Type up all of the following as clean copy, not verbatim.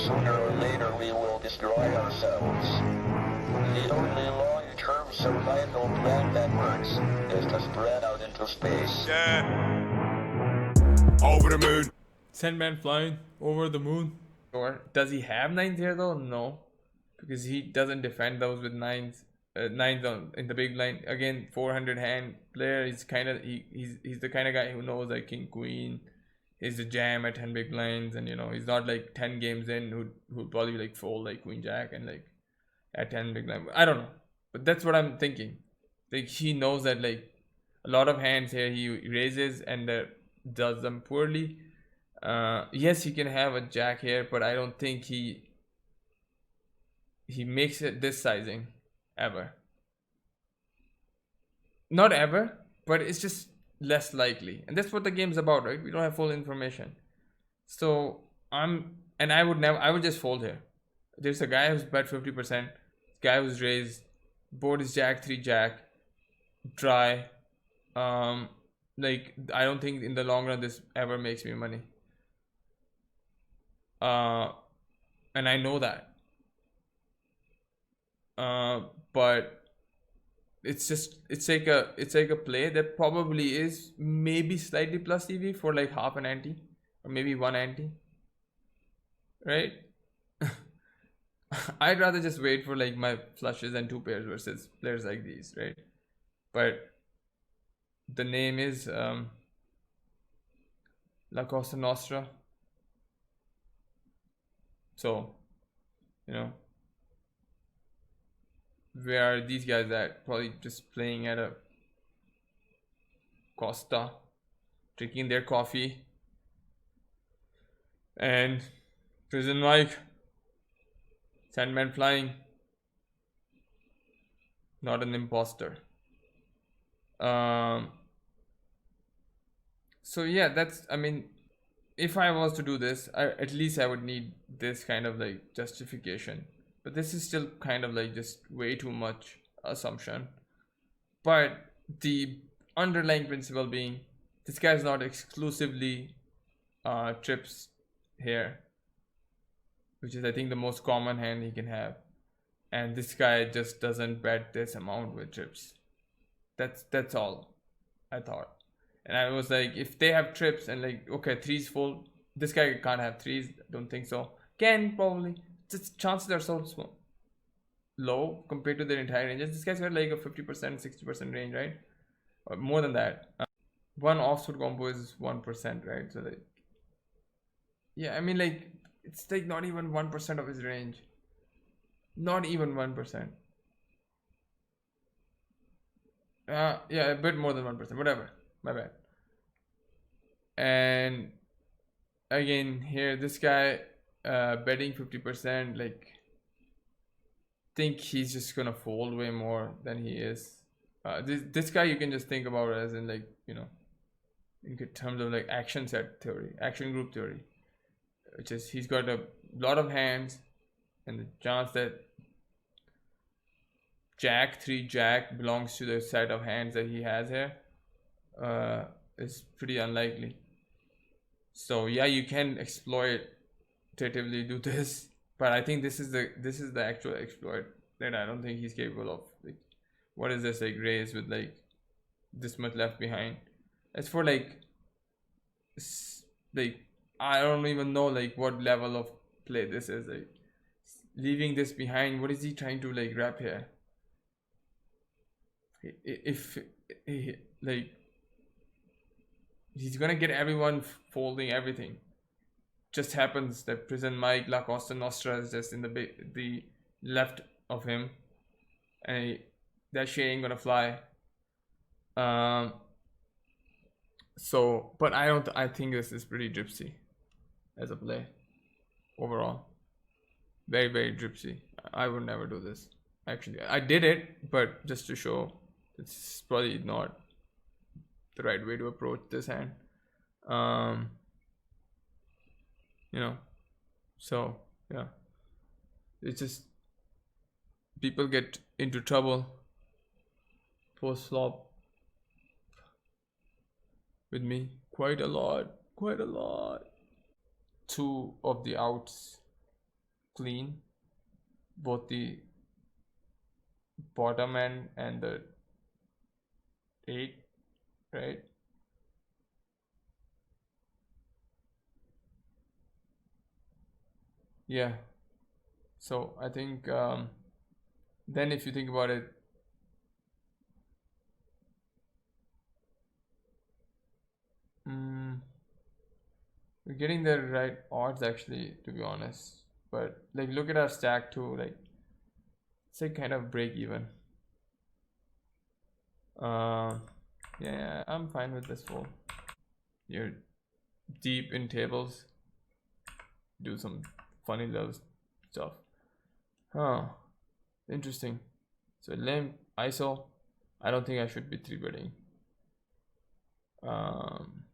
sooner or later we will destroy ourselves. The only long-term survival plan that works is to spread out into space. Yeah. Over the moon. SentManFlying over the moon. Or does he have nines here though? No, because he doesn't defend those with nines. Nines on in the big line again. 400 hand player. He's kind of he's the kind of guy who knows like king queen is the jam at 10 big blinds, and you know he's not like 10 games in who'd probably like fold like queen jack and like at 10 big blind. I don't know, but that's what I'm thinking. Like he knows that like a lot of hands here he raises and does them poorly. Yes, he can have a jack here, but I don't think he makes it this sizing ever. Not ever, but it's just less likely, and that's what the game's about, right? We don't have full information, so I would just fold here. There's a guy who's bet 50%, guy who's raised, board is jack 3 jack, dry. Like I don't think in the long run this ever makes me money. And I know that. But it's like a play that probably is maybe slightly plus EV for like half an ante or maybe one ante, right? I'd rather just wait for like my flushes and 2 pairs versus players like these, right? But the name is La Costa Nostra. So, you know, where are these guys at? Probably just playing at a Costa, drinking their coffee, and prison Mike, SentManFlying, not an imposter. So yeah, that's, I mean, if I was to do this, at least I would need this kind of like justification, but this is still kind of like just way too much assumption. But the underlying principle being this guy's not exclusively trips here, which is I think the most common hand he can have, and this guy just doesn't bet this amount with trips. That's all I thought. And I was like, if they have trips and like, okay, threes full, this guy can't have threes. Don't think so. Can probably. Just chances are so small, low compared to their entire ranges. This guy's got like a 50%, 60% range, right? Or more than that. One offsuit combo is 1%, right? So like, yeah, I mean like it's like not even 1% of his range. Not even 1%. Yeah, a bit more than 1%. Whatever. My bad. And again here this guy betting 50%, like think he's just gonna fold way more than he is. This guy you can just think about it as in like, you know, in terms of like action set theory, action group theory, which is he's got a lot of hands, and the chance that jack 3 jack belongs to the set of hands that he has here is pretty unlikely. So yeah, you can exploitatively do this, but I think this is the actual exploit that I don't think he's capable of. Like, what is this like raise with like this much left behind? It's for like I don't even know like what level of play this is. Like leaving this behind, what is he trying to like wrap here? If like he's gonna get everyone folding everything. Just happens that prison Mike La Costa Nostra is just in the left of him, and that shit ain't gonna fly. So, but I think this is pretty gypsy as a play overall. Very, very gypsy. I would never do this. Actually, I did it, but just to show it's probably not the right way to approach this hand. You know, so yeah, it's just people get into trouble post flop with me quite a lot. 2 of the outs clean, both the bottom end and the 8, right? Yeah. So I think then if you think about it, mm, we're getting the right odds actually, to be honest. But like, look at our stack too. Like, it's like kind of break even. Uh, yeah, I'm fine with this fold. You're deep in tables. Do some funny little stuff. Huh. Interesting. So limp ISO. I don't think I should be 3-betting. Um,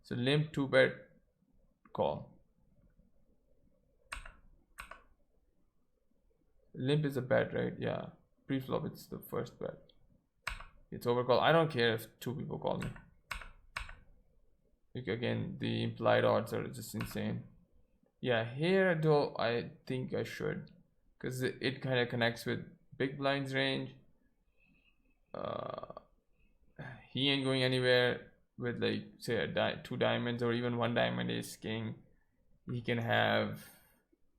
so limp 2-bet call. Limp is a bet, right? Yeah. Pre-flop, it's the first bet. It's overcall. I don't care if 2 people call me. Like, again, the implied odds are just insane. Yeah, here though, I think I should, because it kind of connects with big blinds range. He ain't going anywhere with, like, say a 2 diamonds or even 1 diamond ace king. He can have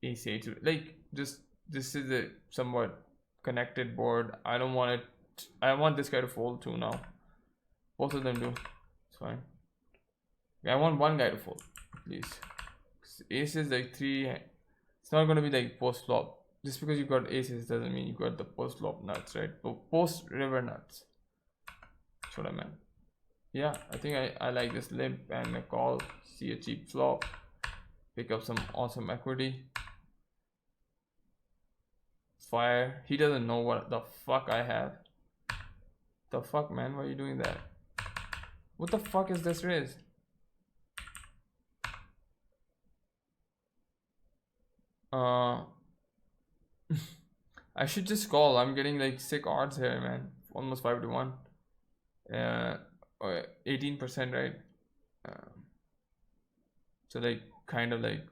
ace 8. Like, just this is a somewhat connected board. I don't want it. I want this guy to fold too now. Both of them do. It's fine. I want one guy to fold, please. Ace is like 3. It's not gonna be like post flop. Just because you got aces doesn't mean you got the post flop nuts, right? Post river nuts. That's what I meant. Yeah, I think I like this limp and a call. See a cheap flop. Pick up some awesome equity. Fire. He doesn't know what the fuck I have. The fuck, man? Why are you doing that? What the fuck is this raise? I should just call. I'm getting like sick odds here, man. Almost 5 to 1. 18%, right? So like kind of like,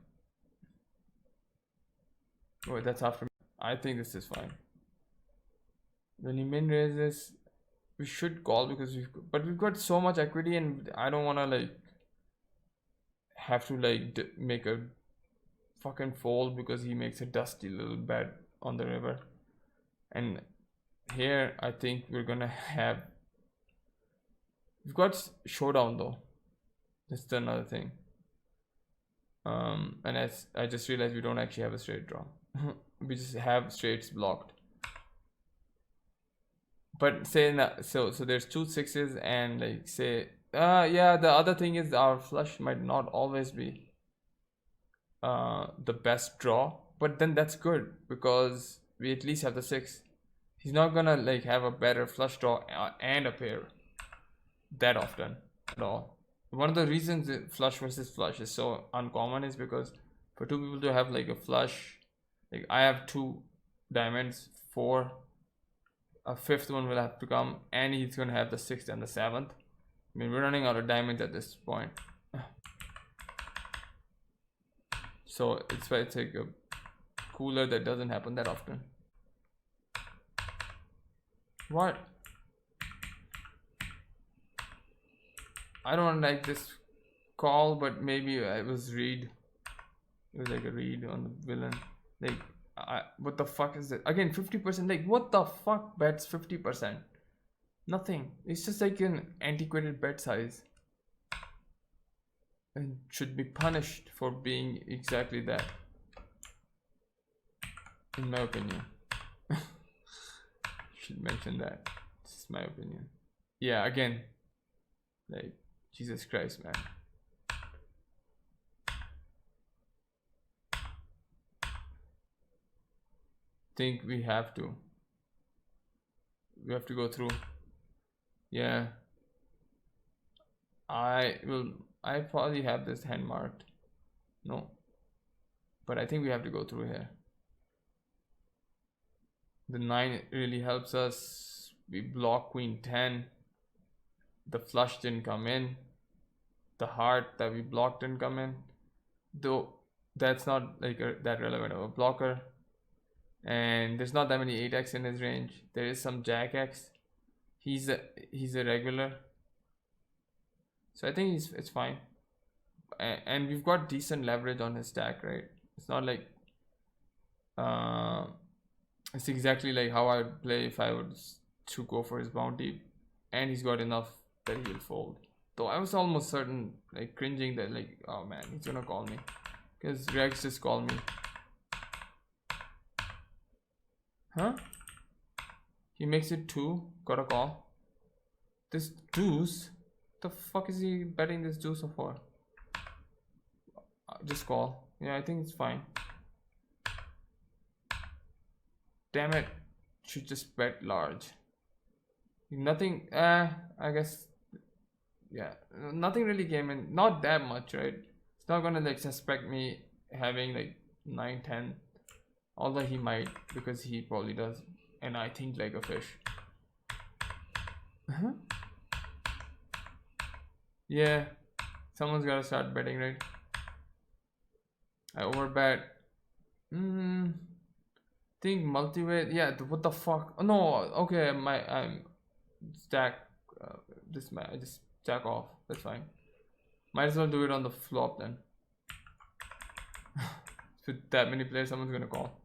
oh, that's after. I think this is fine. When he min raises, we should call because we've got so much equity, and I don't want to like have to like make a fucking fold because he makes a dusty little bet on the river. And here I think we're gonna have, we've got showdown though. That's another thing. And as I just realized, we don't actually have a straight draw. We just have straights blocked. But say so there's 2 6s and like say yeah, the other thing is our flush might not always be the best draw, but then that's good because we at least have the 6. He's not gonna like have a better flush draw and a pair that often at all. One of the reasons flush versus flush is so uncommon is because for 2 people to have like a flush, like I have 2 diamonds, 4, a 5th one will have to come, and he's gonna have the 6th and the 7th. I mean, we're running out of diamonds at this point. So it's like a cooler that doesn't happen that often. What? I don't like this call, but maybe it was read. It was like a read on the villain. Like, what the fuck is it? Again, 50%. Like, what the fuck bets 50%? Nothing. It's just like an antiquated bet size. And should be punished for being exactly that. In my opinion. Should mention that. This is my opinion. Yeah, again. Like, Jesus Christ, man. Think we have to go through. Yeah, I probably have this hand marked. No, but I think we have to go through here. The 9 really helps us. We block queen 10. The flush didn't come in. The heart that we blocked didn't come in. Though that's not like that relevant of a blocker. And there's not that many 8x in his range. There is some jack x. He's a regular, so I think it's fine. And we've got decent leverage on his stack, right? It's not like it's exactly like how I would play if I was to go for his bounty, and he's got enough that he'll fold. Though I was almost certain, like cringing that like, oh man, he's gonna call me, because Rex just called me. Huh? He makes it 2, got a call. This deuce, the fuck is he betting this deuce for? Just call. Yeah, I think it's fine. Damn it, should just bet large. Nothing, I guess, yeah, nothing really came in, not that much, right? It's not gonna like suspect me having like 9-10, although he might, because he probably does, and I think like a fish. Yeah, someone's gotta start betting, right? I overbet. Think multi-way. Yeah, what the fuck? Oh, no, okay, I'm stack. I just stack off. That's fine. Might as well do it on the flop then. With that many players, someone's gonna call.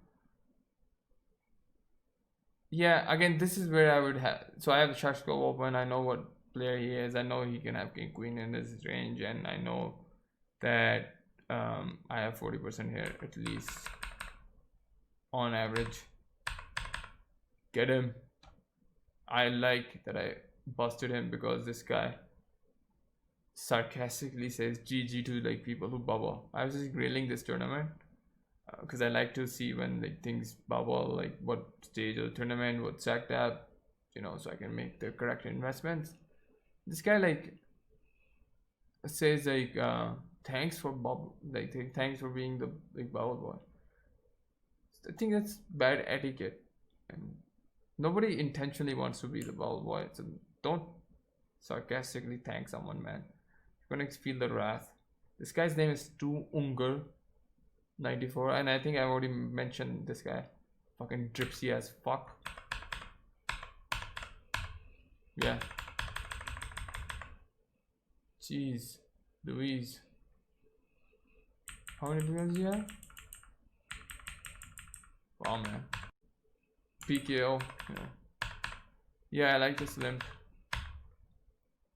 Yeah, again, this is where I would have. So I have the shark scope open. I know what player he is. I know he can have king queen in his range, and I know that I have 40% here at least on average. Get him. I like that I busted him because this guy sarcastically says GG to like people who bubble. I was just grilling this tournament because I like to see when like things bubble, like what stage of the tournament, what stacked up, you know, so I can make the correct investments. This guy like says like thanks for bubble, like thanks for being the big bubble boy. I think that's bad etiquette, and nobody intentionally wants to be the bubble boy, so don't sarcastically thank someone, man. You're gonna feel the wrath. This guy's name is Tu Unger 94, and I think I already mentioned this guy. Fucking dripsy as fuck. Yeah. Jeez Louise. How many players do you have? Wow, man. PKO. Yeah, I like this limp.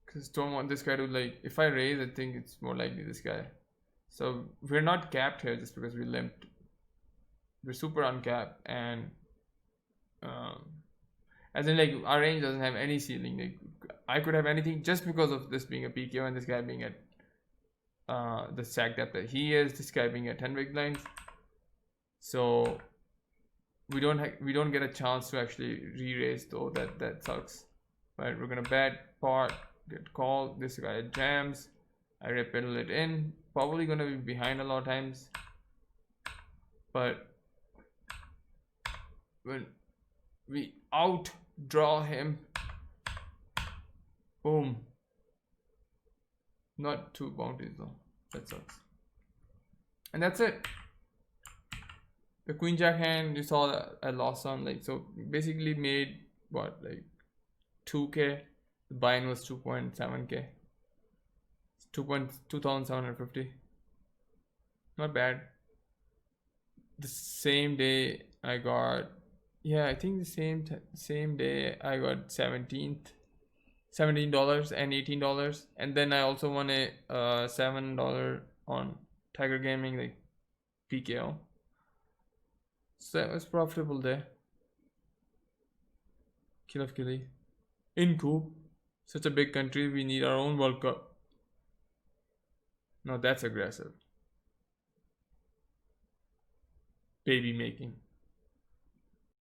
Because don't want this guy to like, if I raise, I think it's more likely this guy. So we're not capped here just because we limped. We're super uncapped, and as in like our range doesn't have any ceiling. Like I could have anything just because of this being a PKO and this guy being at the stack depth that he is, this guy being at 10 big blinds. So we don't get a chance to actually re-raise, though. That sucks. Right, we're gonna bet pot, get called. This guy jams. I repiddle it in. Probably gonna be behind a lot of times, but when we outdraw him, boom. Not 2 bounties though. That sucks. And that's it. The queen jack hand, you saw that I lost on, like, so basically made what, like 2k. The buy-in was 2.7k. 2,750. Not bad. The same day I got, yeah, I think the same day I got $17 and $18, and then I also won a $7 on Tiger Gaming, like PKO. So that was profitable there. Kill of Killy. INCOOP. Such a big country, we need our own World Cup. No, that's aggressive. Baby making.